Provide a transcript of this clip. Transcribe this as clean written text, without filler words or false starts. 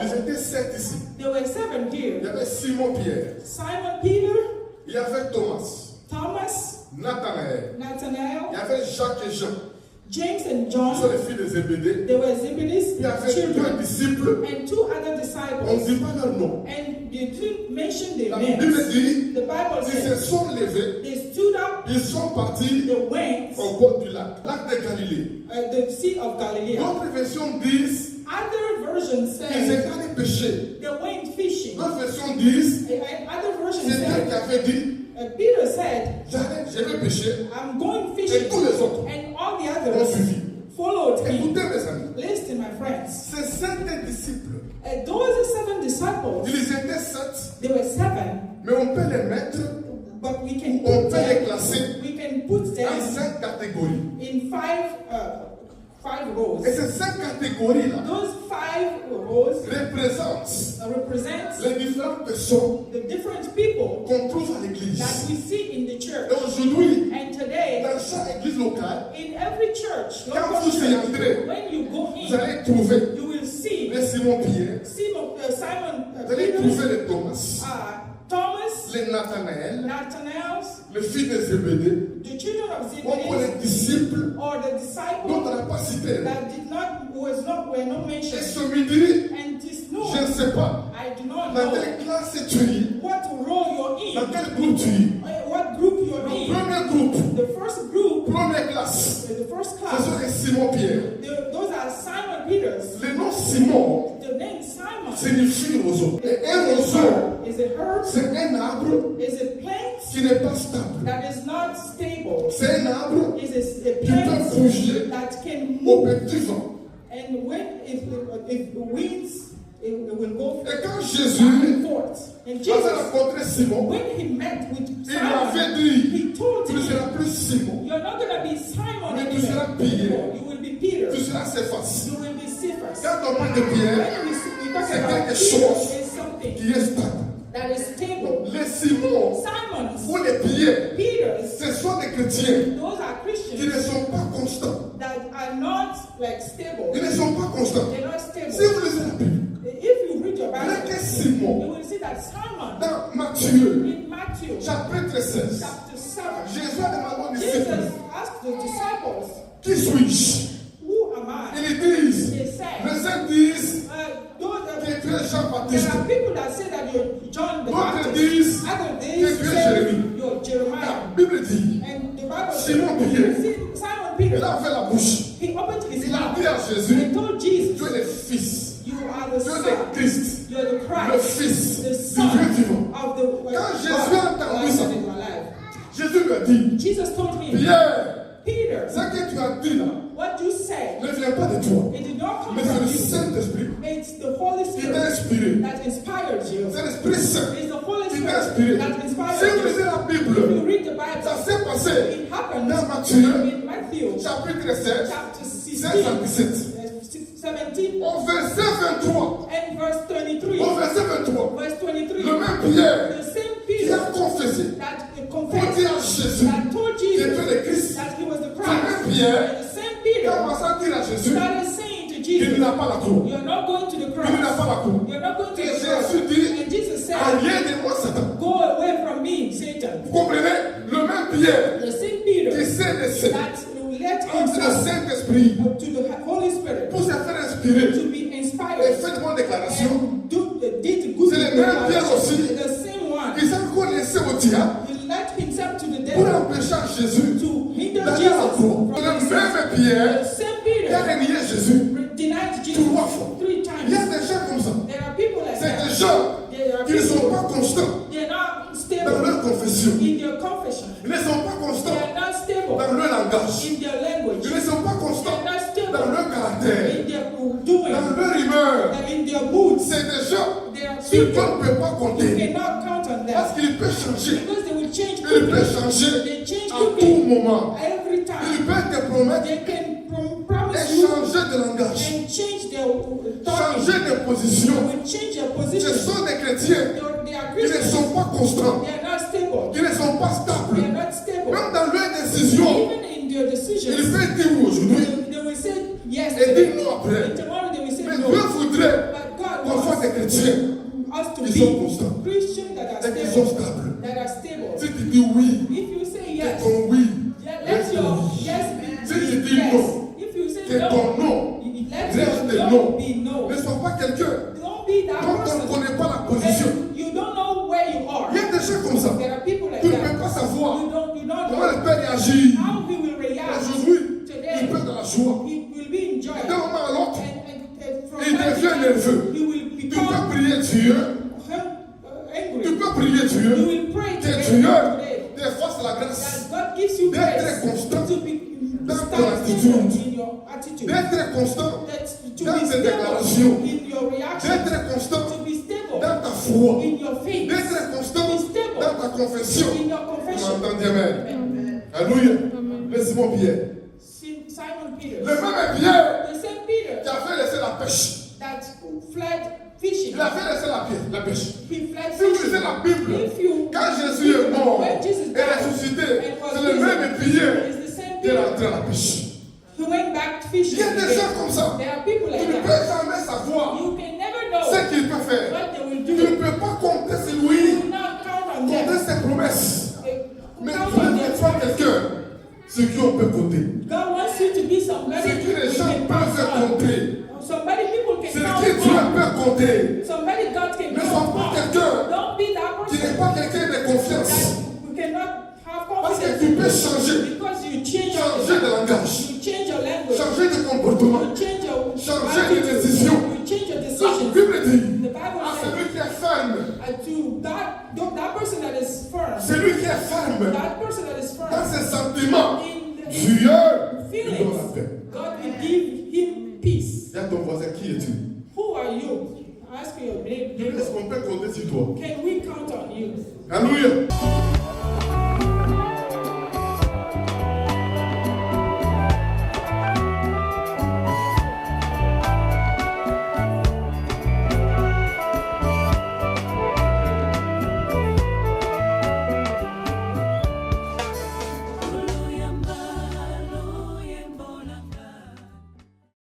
Ils étaient 7 ici. There were 7 Il y here. avait Simon-Pierre. Simon Peter, Il y avait Thomas. Thomas, Nathanaël. Il y Nathanael, avait Jacques et Jean. James and Ce sont John. les filles de Zébédée. They were Zebedee's Il y avait children 2 disciples. and 2 other On ne disciples. dit pas leur nom. And they didn't mention their La Bible names. dit, The Bible ils se says sont levés. they stood up, Ils sont partis they went au bord du lac. Lac de Galilée. the Sea of Galilee. D'autres versions disent, Other versions ils say étaient allés pêcher. they went fishing. D'autres versions disent, And other versions c'est Dieu qui say, avait dit, Peter said, je vais pêcher. I'm going Et fishing. tous les autres And all the ont others suivi. followed him. Écoutez mes amis, Listen, my friends. ces 7 disciples, Those 7 disciples, ils étaient 7, they were 7, mais on peut les mettre, but we can on put peut les them, classer we can put dans them 5 catégories. in 5 rows. Et ces 5 catégories-là Those 5 rows représentent represent les différentes personnes the different people qu'on trouve à l'église. that we see in the Et church. aujourd'hui, And today, dans chaque église locale, in every church, quand local vous y church, entrez, when you go vous in, allez trouver you will see les Simon-Pierre, Simon, vous allez Peter, trouver les Thomas, Thomas, les Nathanaël, Nathanael, les filles de Zébédée, the children of ou encore Zebedee, les disciples or the dont disciples on n'a pas cité. that were not Et mentioned. ce midi, And this je noon, ne sais pas I do not dans know quelle classe tu es, what role you're dans in, quel groupe tu es. what group you're Le in. premier groupe, The first group, première classe, the first ce class, sont les Simon-Pierre. those are Simon Peters. Le nom Simon The name Simon signifie roseau. Et un roseau, is a herb, c'est un arbre is a plant qui n'est pas stable. that is not stable. C'est un arbre Is a qui peut plant bouger that can au move, petit vent. and when it winds, it will go Et quand back Jésus and forth. And avait Jesus, rencontré Simon, when he met with il lui Simon, avait dit, he told tu ne him, seras plus Simon, you're not going to be Simon mais tu seras anymore. Pierre, You will be Peter. tu seras Céphas. You will be Cephas. Quand on parle de Pierre, When we talk c'est about quelque Peter, chose it's something qui est stable. that is stable. Les Simons Simons, ou les Pierres, Peters, ce sont des chrétiens those are qui Christians ne sont pas constants. that are not like stable. Ils ne sont pas constants. They're not Si stable. vous lisez la Bible, If you read your regardez Bible, que Simon, you will see that Simon dans Matthieu, in Matthew chapitre 16, chapter 7, Jésus a demandé aux Jesus disciples, asked the disciples, qui suis-je? who am I? Ils disent, They said, les uns disent those que that, tu es there Jean-Baptiste. are people that say that you're John the D'autres Baptist. disent Other que days tu es say Jérémie. you're Jeremiah. La Bible dit, And the Bible Simon Pierre, says, Simon il Peter, a fait la bouche. he opened his Il a mouth dit à Jésus, and told Jesus, tu es le fils, you are the tu es son, le Christ, you're the le Christ, fils the du son Dieu vivant. of the Quand God Jésus a entendu ça, in my life. Jésus lui a dit, Jesus told him, Pierre, Peter, ce que tu as dit là what you say, ne vient pas de toi, it did not come mais c'est from le you. Saint-Esprit It's the Holy qui t'a Spirit inspiré. that inspired you. C'est l'Esprit Saint It's the Holy qui t'a Spirit inspiré. that Si inspired vous lisez you. la If you Bible, read the Bible, ça s'est passé it happened dans Matthieu, in Matthew chapitre 7, chapter 16 à 17. 17 Au verset 23, and verse 23. au verset 23, Verse 23. le même Pierre The same qui a Peter confessé that pour confessed, dire à Jésus that told qu'il Jesus était le Christ. that he was the Ce même Christ. Pierre And the same qui a Peter commencé à dire à Jésus started saying to qu'il Jesus, n'a pas la cour. you're not going to the Il n'a pas cross. la cour. You're not going to Et the cross. Jésus dit, And Jesus said, arrière de moi, Satan. go away from me, Satan. Vous comprenez? Le même Pierre The same qui Peter s'est laissé that let entre le himself Saint-Esprit to the Holy Spirit pour se faire inspirer to be et inspired faire de bonnes déclarations. and did good C'est le même Pierre aussi the same one. qui s'est encore laissé au diable He let himself to the pour devil empêcher Jésus to hinder d'aller à la Jesus croix. from Le his même sins. Pierre The same qui a Peter renié Jésus denied Jesus 3 fois. 3 Il y times. a des gens comme ça. There are people like C'est des that. gens There are qui ne sont people, pas constants they're not dans stable leur confession. in their confession. Ils ne sont pas They constants are not stable dans leur langage. in their language. Ils ne sont pas constants They are not dans stable leur caractère, in their doing, dans leur humeur. in their moods. C'est des gens They are sur people qu'on ne peut pas you compter. cannot count on Parce them qu'il peut changer. because they will change Il peut quickly. changer They change à tout quickly moment. every Il time. peut te promettre They can et promise you changer de langage, and change their thought. changer de position. They will change their Ce position. sont des chrétiens They are qui ne Christians. sont pas constants, They are not stable. qui ne sont pas They stables. are not stable. Même dans leurs décisions, Even in their il decisions, peut dire oui aujourd'hui they will say yes et today. dire non après. And tomorrow they will say Mais no. Dieu voudrait But God qu'on wants soit chrétiens us to qui sont be constants Christians that are et qui sont stable. stables. That are stable. Si tu dis oui, If you say que yes, ton oui yeah, reste let your oui. yes Si be tu dis yes. non, If you say que no, ton non let reste your non. no be no. Ne sois pas quelqu'un Don't be that dont on ne person. connaît pas la position. And you don't know where you are. Il y a des gens comme ça. There are people like Tu ne that. peux pas savoir You don't comment le know Père réagit. how he will react Aujourd'hui, today. il peut dans la joie. He will be in joy. D'un moment à l'autre, And from il time to devient time, nerveux. he will Tu become peux prier Dieu. angry. Tu peux prier You Dieu. will pray Que today. Dieu, des fois c'est la grâce. That God gives you D'être grace constant to be dans stand ton attitude. in your attitude. D'être constant That to dans be tes stable déclarations. in your reaction. D'être constant To be stable dans ta foi. in your faith. D'être constant To be stable dans ta confession. in your Tu confession. m'entends dire Amen. Amen. Alléluia. Le Simon Pierre. Simon Peter, Le même Pierre the same Peter qui a fait laisser la pêche. that fled fishing. Il a fait laisser la pêche. He fled Si vous fishing. lisez la Bible, If you quand Jésus est mort when Jesus et died ressuscité, and was c'est le même Pierre it's the same qui est Peter. rentré à la pêche. He went back Il fishing. y a des gens comme ça. There are people Tu like ne that. peux jamais savoir You can never know ce qu'il peut faire. what they will Tu ne do. peux pas compter sur You lui, will not count on compter them. ses promesses. Mais Count Dieu on veut toi them. quelqu'un sur qui on peut compter. God wants you to be somebody Sur qui les we gens can count peuvent on. compter. Somebody people can Sur count qui Dieu on. peut compter. Somebody God can Ne count sois pas on. quelqu'un Don't be that qui n'est person pas quelqu'un de confiance. that we cannot have Parce que confidence tu in peux changer. because you change Changer de langage. you change your language. Changer de comportement. You change your Changer de attitude. décision. You change your La decisions. Bible dit The Bible à says celui qui est ferme, to that person that is firm, celui qui est ferme that person that is dans firm ses sentiments, in the Dieu lui donne feelings, la paix. God will give him peace. Il y a ton voisin, qui es-tu? Who are you? Ask your neighbor. Est-ce qu'on peut compter sur toi? Can we count on you? Alléluia.